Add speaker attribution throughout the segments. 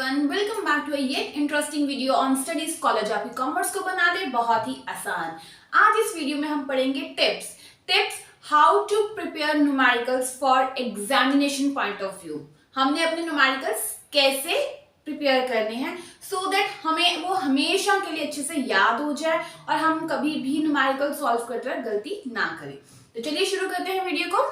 Speaker 1: Everyone, welcome back to ये interesting video on studies college. आपकी commerce को बना दे बहुत ही आसान। आज इस वीडियो में हम पढ़ेंगे tips how to prepare numericals for examination point of view. हमने अपने न्यूमेरिकल्स कैसे प्रिपेयर करने हैं सो दैट हमें वो हमेशा के लिए अच्छे से याद हो जाए और हम कभी भी न्यूमेरिकल सॉल्व करते वक्त गलती ना करें। तो चलिए शुरू करते हैं वीडियो को।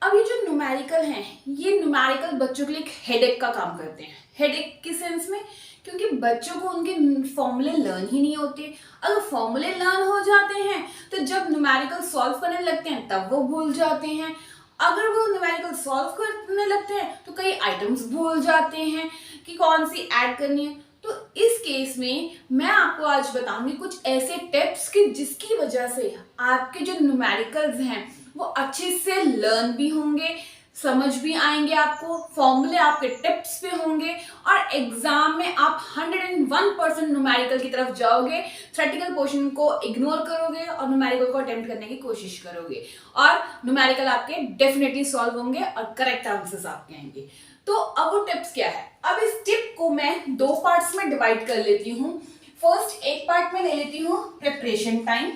Speaker 1: अब ये जो न्यूमेरिकल हैं, ये न्यूमेरिकल बच्चों के लिए एक हेडेक का काम करते हैं। हेडेक किस सेंस में? क्योंकि बच्चों को उनके फॉर्मूले लर्न ही नहीं होते। अगर फॉर्मूले लर्न हो जाते हैं तो जब न्यूमेरिकल सॉल्व करने लगते हैं तब वो भूल जाते हैं। अगर वो न्यूमेरिकल सॉल्व करने लगते हैं तो कई आइटम्स भूल जाते हैं कि कौन सी ऐड करनी है। तो इस केस में मैं आपको आज बताऊंगी कुछ ऐसे टिप्स कि जिसकी वजह से आपके जो न्यूमेरिकल्स हैं वो अच्छे से लर्न भी होंगे, समझ भी आएंगे, आपको फॉर्मूले आपके टिप्स पे होंगे और एग्जाम में आप 101% न्यूमेरिकल की तरफ जाओगे। थ्योरेटिकल पोर्शन को इग्नोर करोगे और न्यूमेरिकल को अटेम्प्ट करने की कोशिश करोगे और न्यूमेरिकल आपके डेफिनेटली सॉल्व होंगे और करेक्ट आंसर्स आपके आएंगे। तो अब वो टिप्स क्या है? अब इस टिप को मैं दो पार्ट्स में डिवाइड कर लेती हूँ। फर्स्ट एक पार्ट में ले लेती हूँ प्रिपरेशन टाइम,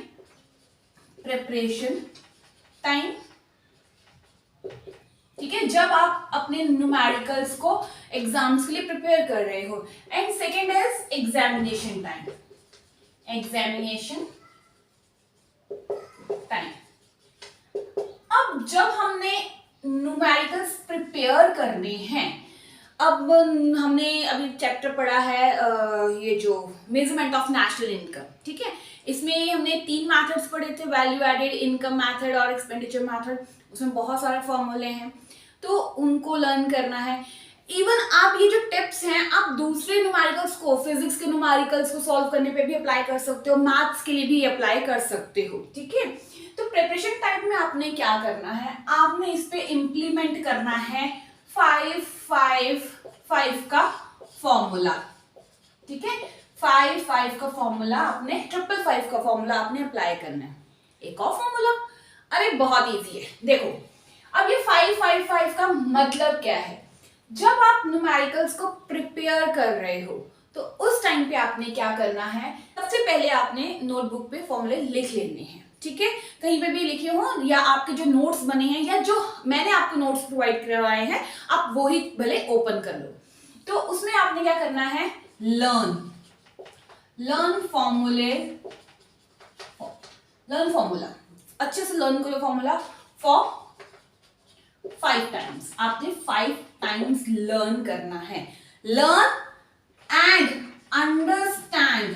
Speaker 1: ठीक है, जब आप अपने न्यूमेरिकल्स को एग्जाम्स के लिए प्रिपेयर कर रहे हो। And second is examination time. अब जब हमने न्यूमेरिकल्स प्रिपेयर करने हैं, अब हमने अभी चैप्टर पढ़ा है ये जो मेजरमेंट ऑफ नेशनल इनकम, ठीक है। इसमें हमने 3 मेथड्स पढ़े थे, वैल्यू एडेड, इनकम मेथड और एक्सपेंडिचर मेथड। उसमें बहुत सारे फॉर्मूले हैं तो उनको लर्न करना है। इवन आप ये जो टिप्स हैं आप दूसरे न्यूमेरिकल्स को, फिजिक्स के न्यूमेरिकल्स को सॉल्व करने पे भी अप्लाई कर सकते हो, मैथ्स के लिए भी अप्लाई कर सकते हो, ठीक है। तो प्रिपरेशन टाइम में आपने क्या करना है? आपने इस पे इम्प्लीमेंट करना है 5-5-5 का फॉर्मूला, ठीक है। 5-5 का फॉर्मूला आपने 5-5 का फॉर्मूला आपने अप्लाई करना है। एक और फॉर्मूला, अरे बहुत इजी है, देखो। अब ये 5-5-5 का मतलब क्या है? जब आप न्यूमेरिकल्स को प्रिपेयर कर रहे हो तो उस टाइम पे आपने क्या करना है? सबसे पहले आपने नोटबुक पे फॉर्मूले लिख लेने हैं, ठीक है। कहीं पे भी लिखे हो या आपके जो नोट्स बने हैं या जो मैंने आपको नोट्स प्रोवाइड करवाए हैं आप वो ही भले ओपन कर लो। तो उसमें आपने क्या करना है? लर्न फॉर्मूला, अच्छे से लर्न करो फॉर्मूला फॉर 5 टाइम्स। आपने 5 टाइम्स लर्न करना है। Learn and understand.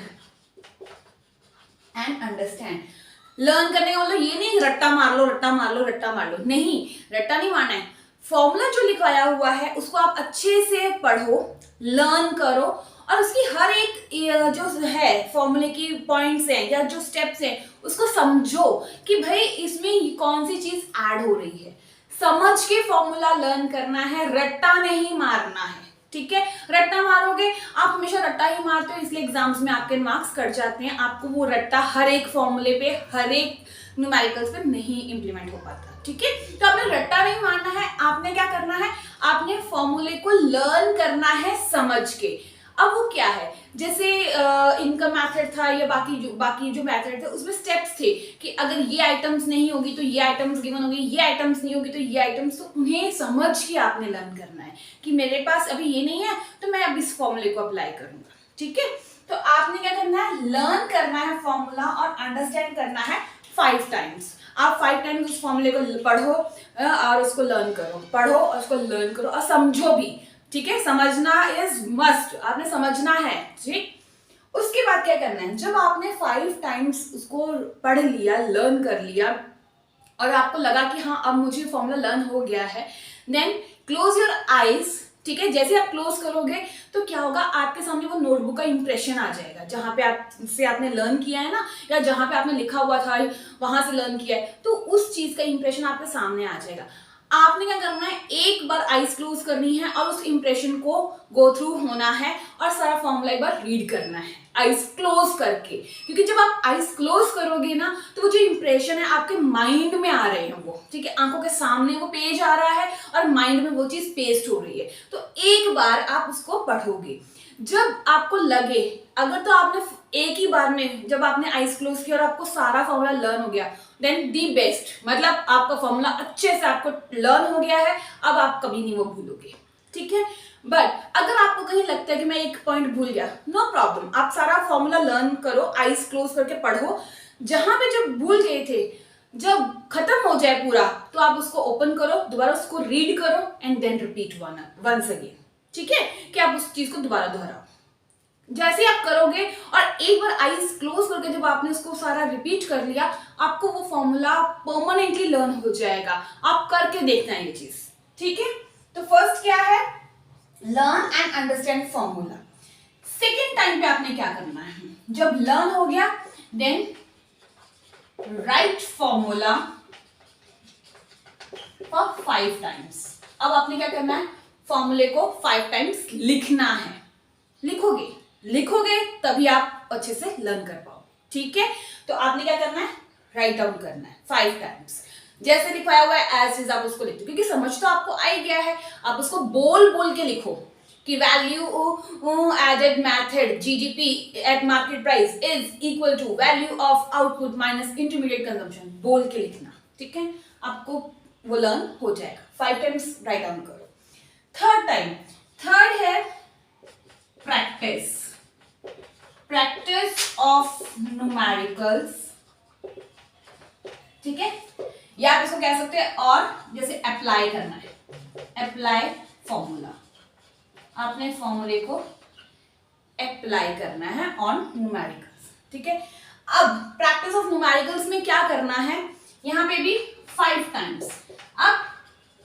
Speaker 1: लर्न करने का मतलब ये नहीं रट्टा मार लो, नहीं, रट्टा नहीं मारना है। फॉर्मूला जो लिखवाया हुआ है उसको आप अच्छे से पढ़ो, लर्न करो और उसकी हर एक जो है फॉर्मूले की पॉइंट्स हैं या जो स्टेप्स हैं उसको समझो कि भाई इसमें कौन सी चीज ऐड हो रही है। समझ के फॉर्मूला लर्न करना है, रट्टा नहीं मारना है, ठीक है। रट्टा मारोगे, आप हमेशा रट्टा ही मारते हो इसलिए एग्जाम्स में आपके मार्क्स कट जाते हैं। आपको वो रट्टा हर एक फॉर्मूले पे, हर एक न्यूमेरिकल्स पे नहीं इंप्लीमेंट हो पाता, ठीक है। तो आपने रट्टा नहीं मारना है। आपने क्या करना है? आपने फॉर्मूले को लर्न करना है समझ के। अब वो क्या है? जैसे इनकम मेथड था या बाकी जो मेथड थे उसमें स्टेप्स थे कि अगर ये आइटम्स नहीं होगी तो ये आइटम्स गिवन होगी, ये आइटम्स नहीं होगी तो ये आइटम्स। तो उन्हें समझ के आपने लर्न करना है कि मेरे पास अभी ये नहीं है तो मैं अब इस फॉर्मूले को अप्लाई करूंगा, ठीक है। तो आपने क्या करना है? लर्न करना है फॉर्मूला और अंडरस्टैंड करना है 5 टाइम्स। आप 5 टाइम्स उस फॉर्मूले को पढ़ो और उसको लर्न करो, पढ़ो और उसको लर्न करो और समझो भी, ठीक है। समझना इज मस्ट, आपने समझना है, ठीक। उसके बाद क्या करना है? जब आपने 5 टाइम्स उसको पढ़ लिया, लर्न कर लिया और आपको लगा कि हाँ अब मुझे फॉर्मूला लर्न हो गया है, देन क्लोज योर आईज, ठीक है। जैसे आप क्लोज करोगे तो क्या होगा? आपके सामने वो नोटबुक का इंप्रेशन आ जाएगा जहां पे आपने लर्न किया है ना, या जहां पे आपने लिखा हुआ था वहां से लर्न किया है, तो उस चीज का इंप्रेशन आपके सामने आ जाएगा। आपने क्या करना है, एक बार आईज क्लोज करनी है और उस इंप्रेशन को गो थ्रू होना है और सारा फॉर्मूला एक बार रीड करना है आईज क्लोज करके, क्योंकि जब आप आईज क्लोज करोगे ना तो वो जो इंप्रेशन है आपके माइंड में आ रहे हैं वो, ठीक है, आंखों के सामने वो पेज आ रहा है और माइंड में वो चीज पेस्ट हो रही है। तो एक बार आप उसको पढ़ोगे, जब आपको लगे, अगर तो आपने एक ही बार में जब आपने आईज क्लोज किया और आपको सारा फॉर्मूला लर्न हो गया, देन दी बेस्ट, मतलब आपका फॉर्मूला अच्छे से आपको लर्न हो गया है, अब आप कभी नहीं वो भूलोगे, ठीक है। बट अगर आपको कहीं लगता है कि मैं एक पॉइंट भूल गया, नो प्रॉब्लम, आप सारा फॉर्मूला लर्न करो, आईज क्लोज करके पढ़ो, जहां पे जब भूल गए थे, जब खत्म हो जाए पूरा तो आप उसको ओपन करो, दोबारा उसको रीड करो and then repeat once again, ठीक है, कि आप उस चीज को दोबारा दोहराओ। जैसे आप करोगे और एक बार आईज क्लोज करके जब आपने उसको सारा रिपीट कर लिया, आपको वो फॉर्मूला परमानेंटली लर्न हो जाएगा। आप करके देखना है ये चीज, ठीक है। तो फर्स्ट क्या है, learn and understand formula. Second time पे आपने क्या करना है, जब लर्न हो गया then write formula for 5 times. अब आपने क्या करना है, फॉर्मूले को 5 टाइम्स लिखना है। लिखोगे तभी आप अच्छे से लर्न कर पाओ, ठीक है। तो आपने क्या करना है, राइट डाउन करना है 5 टाइम्स, जैसे लिखवाया हुआ है एज इज आप उसको लिखते हो, क्योंकि समझ तो आपको आ ही गया है। आप उसको बोल बोल के लिखो कि value added method GDP at market price is equal to value of output minus intermediate consumption, बोल के लिखना, ठीक है, आपको वो लर्न हो जाएगा। 5 टाइम्स राइट डाउन करो। थर्ड है प्रैक्टिस ऑफ न्यूमेरिकल्स, ठीक है, या आप इसको कह सकते हैं, और जैसे अप्लाई करना है, अप्लाई फॉर्मूला, आपने फॉर्मूले को अप्लाई करना है ऑन न्यूमेरिकल्स, ठीक है। अब प्रैक्टिस ऑफ न्यूमेरिकल्स में क्या करना है, यहां पे भी 5 टाइम्स। अब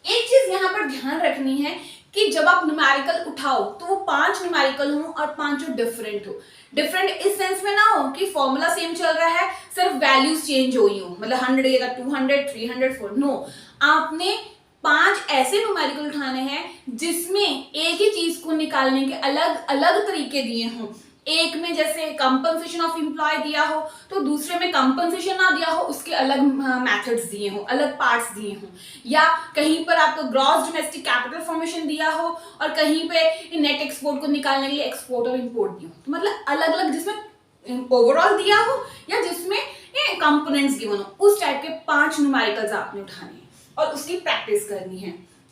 Speaker 1: एक चीज यहां पर ध्यान रखनी है कि जब आप न्यूमेरिकल उठाओ तो वो 5 न्यूमेरिकल हो और 5 डिफरेंट हो। डिफरेंट इस सेंस में ना हो कि फॉर्मूला सेम चल रहा है, सिर्फ वैल्यूज चेंज हुई हो, मतलब 100 200 300 4, नो, आपने 5 ऐसे न्यूमेरिकल उठाने हैं जिसमें एक ही चीज को निकालने के अलग अलग तरीके दिए हों। एक में जैसे कंपनसेशन ऑफ एम्प्लॉय दिया हो तो दूसरे में कंपनसेशन ना दिया हो, उसके अलग मेथड्स दिए हो, अलग पार्ट्स दिए हो, या कहीं पर आपको ग्रॉस डोमेस्टिक कैपिटल फॉर्मेशन दिया हो और कहीं पे नेट एक्सपोर्ट को निकालने के लिए एक्सपोर्ट और इंपोर्ट दिया हो, तो मतलब अलग अलग, जिसमें ओवरऑल दिया हो या जिसमें ये कंपोनेंट्स गिवन हो, उस टाइप के 5 न्यूमेरिकल्स आपने उठाने हैं और उसकी प्रैक्टिस करनी है।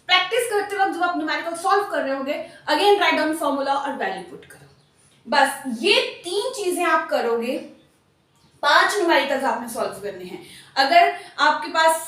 Speaker 1: प्रैक्टिस करते वक्त जब आप न्यूमेरिकल सॉल्व कर रहे होगे, अगेन राइट डाउन फॉर्मूला और वैल्यू पुट करो। बस ये 3 चीजें आप करोगे, 5 न्यूमेरिकल्स आपने सॉल्व करने हैं। अगर आपके पास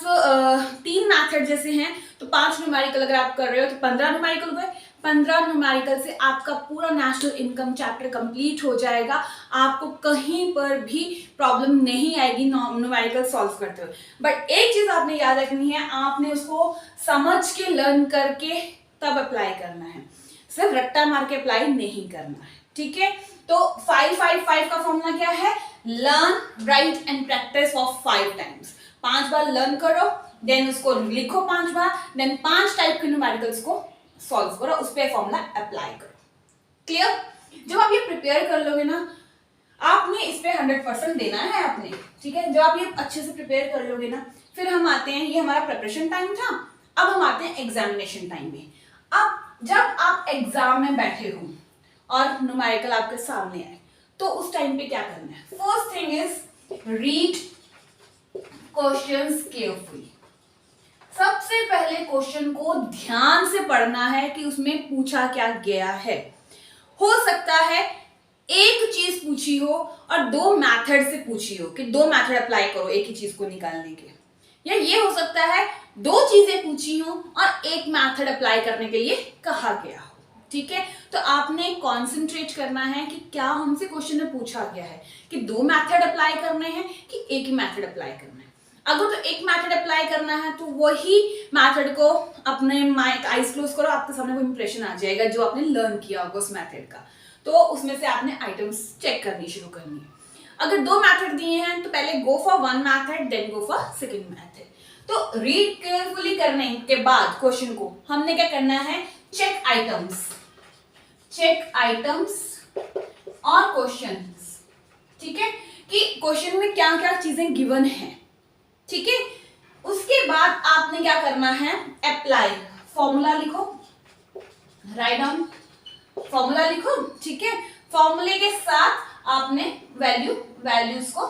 Speaker 1: 3 मैथड जैसे हैं तो 5 न्यूमेरिकल अगर आप कर रहे हो तो 15 न्यूमेरिकल हुए। 15 न्यूमेरिकल से आपका पूरा नेशनल इनकम चैप्टर कंप्लीट हो जाएगा। आपको कहीं पर भी प्रॉब्लम नहीं आएगी न्यूमेरिकल सॉल्व करते हुए। बट एक चीज आपने याद रखनी है, आपने उसको समझ के लर्न करके तब अप्लाई करना है, सिर्फ रट्टा मार के अप्लाई नहीं करना है, ठीक है। तो 5-5-5 का फॉर्मूला क्या है, learn right and practice of 5 times. 5 bar learn करो, देन उसको लिखो 5 बार, देन 5 टाइप के न्यूमेरिकल्स को सॉल्व करो, उस पर फॉर्मूला अप्लाई करो। क्लियर? जब आप ये प्रिपेयर कर लोगे ना, आपने इस पे 100% देना है आपने, ठीक है। जब आप ये अच्छे से प्रिपेयर कर लोगे ना, फिर हम आते हैं, ये हमारा प्रिपरेशन टाइम था, अब हम आते हैं एग्जामिनेशन टाइम में। अब जब आप एग्जाम में बैठे हो और न्यूमेरिकल आपके सामने आए तो उस टाइम पे क्या करना है, first thing is read questions carefully. सबसे पहले क्वेश्चन को ध्यान से पढ़ना है कि उसमें पूछा क्या गया है। हो सकता है एक चीज पूछी हो और 2 मेथड से पूछी हो कि 2 मेथड अप्लाई करो एक ही चीज को निकालने के, या ये हो सकता है 2 चीजें पूछी हो और एक मेथड अप्लाई करने के लिए कहा गया हो, ठीक है। तो आपने कॉन्सेंट्रेट करना है कि क्या हमसे क्वेश्चन में पूछा गया है कि 2 मेथड अप्लाई करने हैं कि एक ही मेथड अप्लाई करना है। अगर तो एक मेथड अप्लाई करना है तो वही मेथड को अपने आईज क्लोज करो, आपके सामने वो इंप्रेशन आ जाएगा जो आपने लर्न किया होगा उस मेथड का, तो उसमें से आपने आइटम्स चेक करनी शुरू करनी है। अगर 2 मेथड दिए हैं तो पहले go for 1 method then go for second method. तो रीड केयरफुली करने के बाद क्वेश्चन को हमने क्या करना है, चेक आइटम्स और क्वेश्चंस, ठीक है, कि क्वेश्चन में क्या क्या चीजें गिवन है, ठीक है। उसके बाद आपने क्या करना है, अप्लाई, फॉर्मूला लिखो, राइट डाउन फॉर्मूला लिखो, ठीक है। फॉर्मूले के साथ आपने वैल्यूज को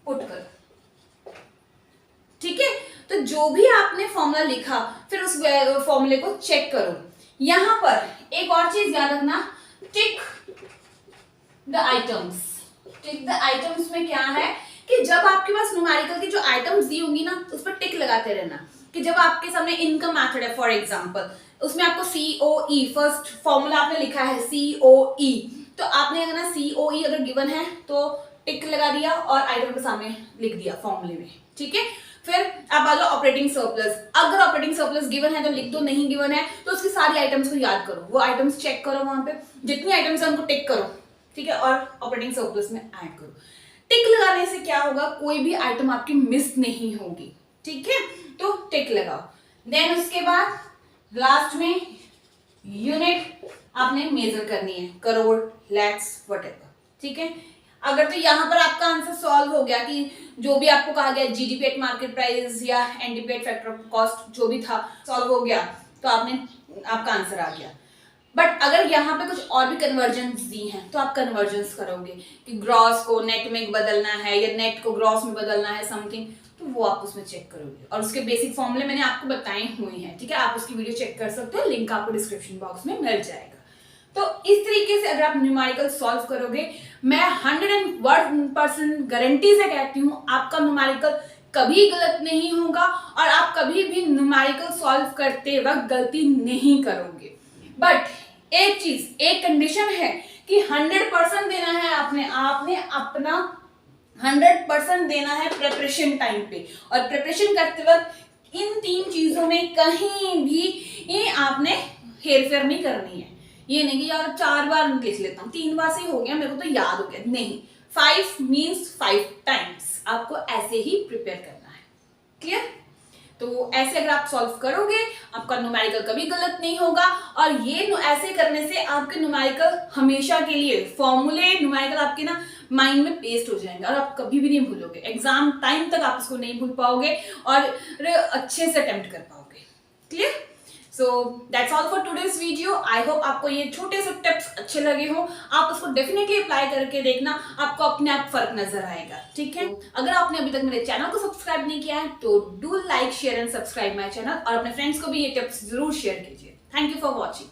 Speaker 1: पुट करो, ठीक है। तो जो भी आपने फॉर्मूला लिखा फिर उस फॉर्मूले को चेक करो। यहां पर एक और चीज याद रखना, टिक द आइटम्स में क्या है कि जब आपके पास न्यूमेरिकल की जो आइटम्स दी होंगी ना उस पर टिक लगाते रहना। कि जब आपके सामने इनकम मेथड है फॉर एग्जांपल, उसमें आपको COE फर्स्ट फॉर्मूला आपने लिखा है COE, तो आपने अगर ना COE अगर गिवन है तो टिक लगा दिया और आइटम के सामने लिख दिया फॉर्मूले में, ठीक है। फिर आप आ जाओ ऑपरेटिंग सरप्लस, अगर ऑपरेटिंग सरप्लस गिवन है तो लिख दो, नहीं गिवन है तो उसकी सारी आइटम्स को याद करो, वो आइटम्स चेक करो, वहां पे जितनी आइटम्स है उनको टिक करो, ठीक है, और ऑपरेटिंग सरप्लस में ऐड करो। टिक लगाने से क्या होगा, कोई भी आइटम आपकी मिस नहीं होगी, ठीक है, तो टिक लगाओ। देन उसके बाद लास्ट में यूनिट आपने मेजर करनी है, करोड़, लैक्स, व्हाटएवर, ठीक है। अगर तो यहाँ पर आपका आंसर सॉल्व हो गया कि जो भी आपको कहा गया जीडीपी एट मार्केट प्राइस या NDP at factor of cost जो भी था सॉल्व हो गया तो आपका आंसर आ गया। बट अगर यहाँ पे कुछ और भी कन्वर्जेंस दी हैं तो आप कन्वर्जेंस करोगे कि ग्रॉस को नेट में बदलना है या नेट को ग्रॉस में बदलना है समथिंग, तो वो आप उसमें चेक करोगे और उसके बेसिक फॉर्मूले मैंने आपको बताए हुए हैं, ठीक है। आप उसकी वीडियो चेक कर सकते हो, लिंक आपको डिस्क्रिप्शन बॉक्स में मिल जाएगा। तो इस तरीके से अगर आप न्यूमेरिकल सॉल्व करोगे, मैं 101% गारंटी से कहती हूँ आपका न्यूमेरिकल कभी गलत नहीं होगा और आप कभी भी न्यूमेरिकल सॉल्व करते वक्त गलती नहीं करोगे। बट एक चीज, एक कंडीशन है कि 100% देना है आपने अपना 100% देना है प्रिपरेशन टाइम पे, और प्रिपरेशन करते वक्त इन 3 चीजों में कहीं भी आपने हेरफेर नहीं करनी है। ये नहीं कि यार 4 बार लिख लेता हूँ, 3 बार से हो गया मेरे को तो याद हो गया, नहीं, 5 मीन्स 5 टाइम्स आपको ऐसे ही प्रिपेयर करना है, क्लियर। तो ऐसे अगर आप सॉल्व करोगे आपका न्यूमेरिकल कभी गलत नहीं होगा, और ये ऐसे करने से आपके न्यूमेरिकल हमेशा के लिए फॉर्मूले न्यूमेरिकल आपके ना माइंड में पेस्ट हो जाएंगे और आप कभी भी नहीं भूलोगे, एग्जाम टाइम तक आप इसको नहीं भूल पाओगे और अच्छे से अटेम्प्ट कर पाओगे, clear. So that's all for today's video. I hope आपको ये छोटे से टिप्स अच्छे लगे हो, आप उसको डेफिनेटली अप्लाई करके देखना, आपको अपने आप फर्क नजर आएगा, ठीक है। अगर आपने अभी तक मेरे चैनल को सब्सक्राइब नहीं किया है तो do like, share and subscribe my channel, और अपने फ्रेंड्स को भी ये टिप्स जरूर शेयर कीजिए। Thank you for watching.